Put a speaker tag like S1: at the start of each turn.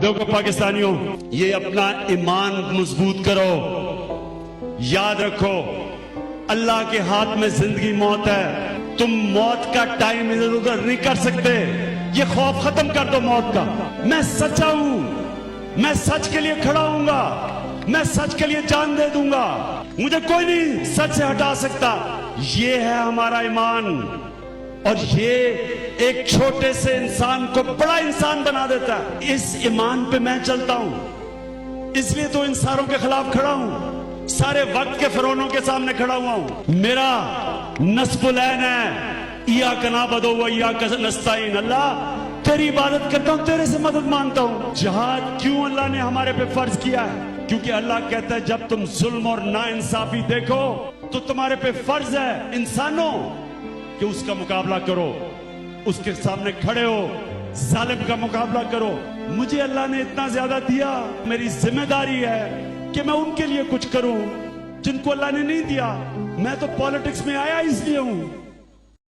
S1: देखो पाकिस्तानियों, ये अपना ईमान मजबूत करो, याद रखो अल्लाह के हाथ में जिंदगी मौत है। तुम मौत का टाइम इधर उधर नहीं कर सकते। ये खौफ खत्म कर दो मौत का। मैं सच्चा हूं, मैं सच के लिए खड़ा हूंगा, मैं सच के लिए जान दे दूंगा, मुझे कोई नहीं सच से हटा सकता। ये है हमारा ईमान, और ये एक छोटे से इंसान को बड़ा इंसान बना देता है। इस ईमान पे मैं चलता हूं, इसलिए तो इन सारों के खिलाफ खड़ा हूं, सारे वक्त के फिरौनों के सामने खड़ा हुआ हूं। मेरा नस्बुल ऐन है, इय्याक नअबुदु व इय्याक नस्तईन। अल्लाह तेरी इबादत करता हूं, तेरे से मदद मांगता हूं। जिहाद क्यों अल्लाह ने हमारे पे फर्ज किया है? क्योंकि अल्लाह कहता है जब तुम जुल्म और नाइंसाफी देखो तो तुम्हारे पे फर्ज है इंसानों कि उसका मुकाबला करो, उसके सामने खड़े हो, जालिम का मुकाबला करो। मुझे अल्लाह ने इतना ज्यादा दिया, मेरी जिम्मेदारी है कि मैं उनके लिए कुछ करूं जिनको अल्लाह ने नहीं दिया। मैं तो पॉलिटिक्स में आया इसलिए हूं